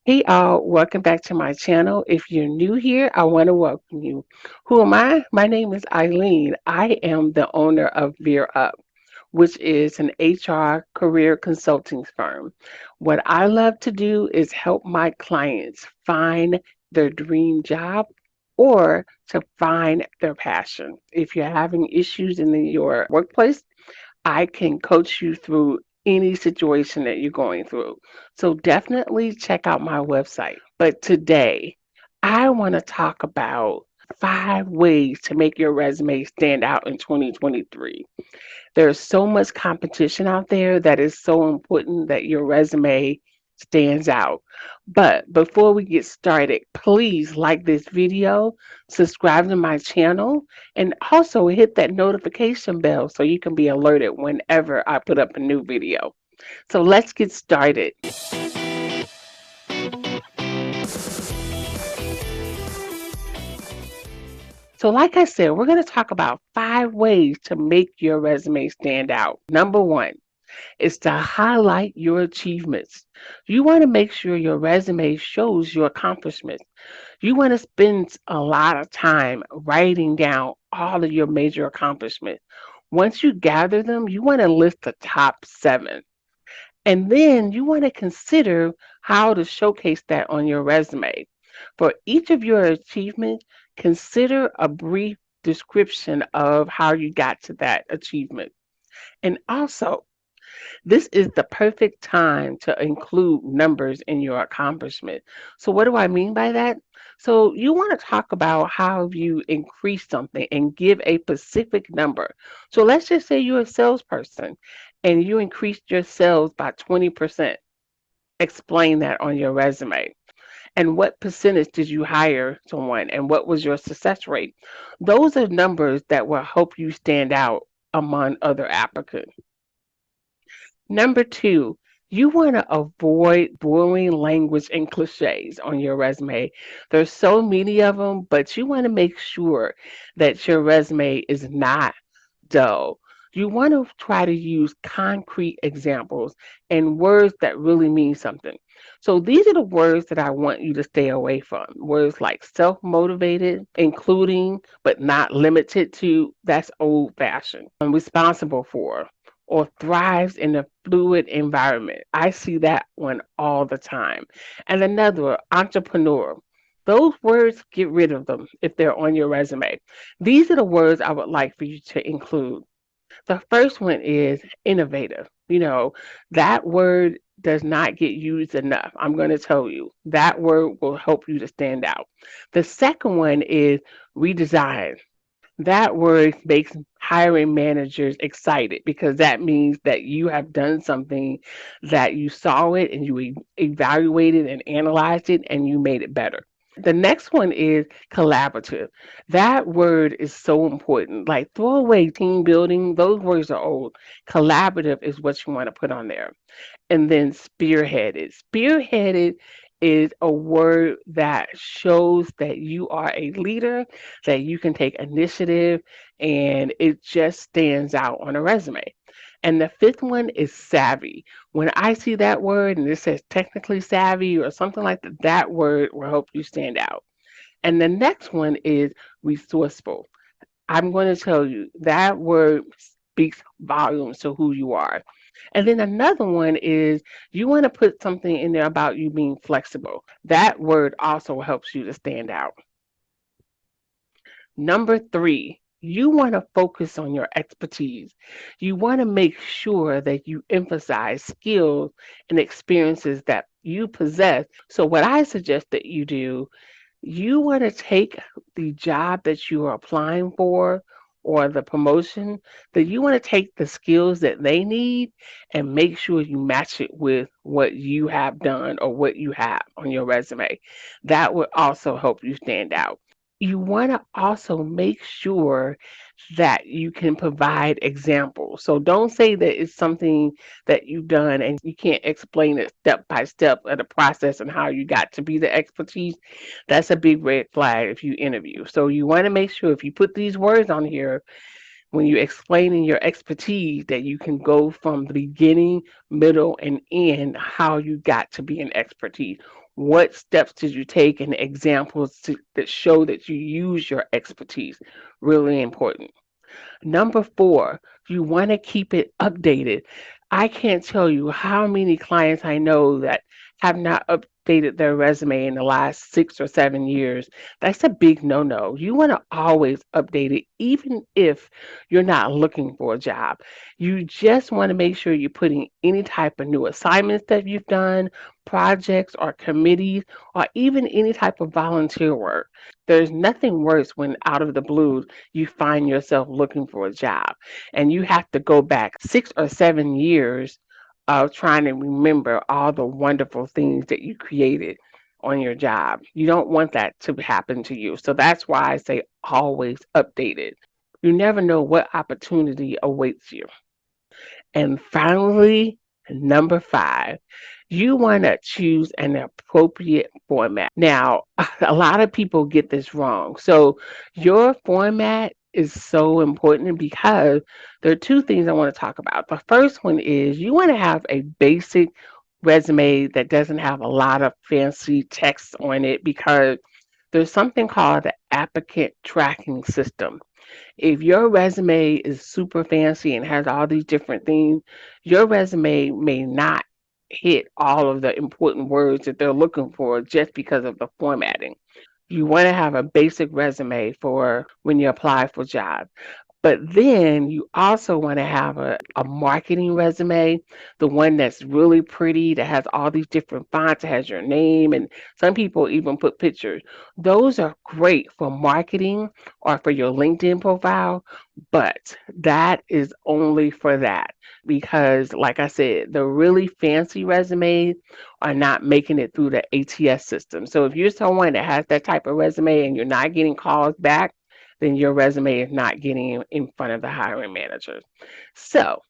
Hey all, welcome back to my channel. If you're new here, I want to welcome you. Who am I? My name is Eileen. I am the owner of Veer Up, which is an HR career consulting firm. What I love to do is help my clients find their dream job or to find their passion. If you're having issues in your workplace, I can coach you through any situation that you're going through. So definitely check out my website. But today, I want to talk about 5 ways to make your resume stand out in 2023. There's so much competition out there that is so important that your resume stands out. But before we get started, please like this video, subscribe to my channel, and also hit that notification bell so you can be alerted whenever I put up a new video. So let's get started. So, like I said, we're going to talk about 5 ways to make your resume stand out. Number one, is to highlight your achievements. You want to make sure your resume shows your accomplishments. You want to spend a lot of time writing down all of your major accomplishments. Once you gather them, you want to list the top 7. And then you want to consider how to showcase that on your resume. For each of your achievements, consider a brief description of how you got to that achievement. And also, this is the perfect time to include numbers in your accomplishment. So, what do I mean by that? So, you want to talk about how you increase something and give a specific number. So, let's just say you're a salesperson and you increased your sales by 20%. Explain that on your resume. And what percentage did you hire someone and what was your success rate? Those are numbers that will help you stand out among other applicants. Number two, you want to avoid boring language and cliches on your resume. There's so many of them, but you want to make sure that your resume is not dull. You want to try to use concrete examples and words that really mean something. So these are the words that I want you to stay away from. Words like self motivated, including but not limited to, that's old fashioned. Responsible for, or thrives in a fluid environment. I see that one all the time. And another one, entrepreneur. Those words, get rid of them if they're on your resume. These are the words I would like for you to include. The first one is innovative. That word does not get used enough. I'm going to tell you that word will help you to stand out. The second one is redesign. That word makes hiring managers excited because that means that you have done something, that you saw it and you evaluated and analyzed it and you made it better. The next one is collaborative. That word is so important. Like throw away team building, those words are old. Collaborative is what you want to put on there. And then spearheaded. Spearheaded is a word that shows that you are a leader, that you can take initiative, and it just stands out on a resume. And the fifth one is savvy. When I see that word and it says technically savvy or something like that, that word will help you stand out. And the next one is resourceful. I'm going to tell you that word speaks volumes to who you are. And then another one is you want to put something in there about you being flexible. That word also helps you to stand out. Number three, you want to focus on your expertise. You want to make sure that you emphasize skills and experiences that you possess. So, what I suggest that you do, you want to take the job that you are applying for or the promotion, that you want to take the skills that they need and make sure you match it with what you have done or what you have on your resume. That would also help you stand out. You want to also make sure that you can provide examples. So don't say that it's something that you've done and you can't explain it step by step of the process and how you got to be the expertise. That's a big red flag if you interview. So you want to make sure if you put these words on here, when you're explaining your expertise, that you can go from the beginning, middle, and end how you got to be an expertise. What steps did you take and examples that show that you use your expertise? Really important. Number four, you want to keep it updated. I can't tell you how many clients I know that have not updated their resume in the last 6 or 7 years. That's a big no no. You want to always update it, even if you're not looking for a job. You just want to make sure you're putting any type of new assignments that you've done, projects or committees, or even any type of volunteer work. There's nothing worse when out of the blue you find yourself looking for a job and you have to go back 6 or 7 years of trying to remember all the wonderful things that you created on your job. You don't want that to happen to you. So that's why I say always update it. You never know what opportunity awaits you. And finally, number five, you want to choose an appropriate format. Now, a lot of people get this wrong. So, your format is so important because there are two things I want to talk about. The first one is you want to have a basic resume that doesn't have a lot of fancy text on it because there's something called the applicant tracking system. If your resume is super fancy and has all these different things, your resume may not hit all of the important words that they're looking for just because of the formatting. You want to have a basic resume for when you apply for jobs. But then you also want to have a marketing resume, the one that's really pretty, that has all these different fonts, that has your name, and some people even put pictures. Those are great for marketing or for your LinkedIn profile, but that is only for that because, like I said, the really fancy resumes are not making it through the ATS system. So if you're someone that has that type of resume and you're not getting calls back, then your resume is not getting in front of the hiring managers. So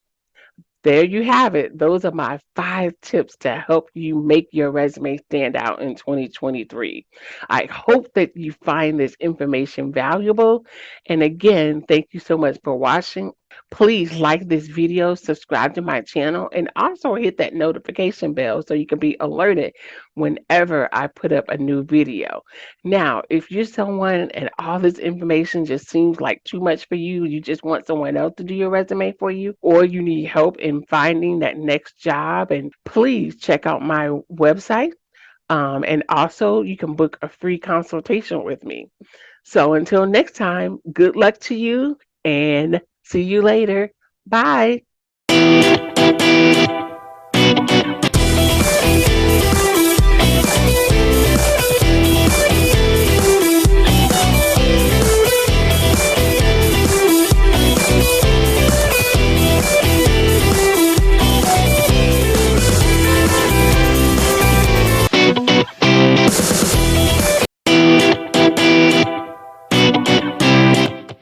there you have it. Those are my 5 tips to help you make your resume stand out in 2023. I hope that you find this information valuable. And again, thank you so much for watching. Please like this video, subscribe to my channel, and also hit that notification bell so you can be alerted whenever I put up a new video. Now, if you're someone and all this information just seems like too much for you, you just want someone else to do your resume for you, or you need help in finding that next job, and please check out my website. And also, you can book a free consultation with me. So until next time, good luck to you and see you later. Bye.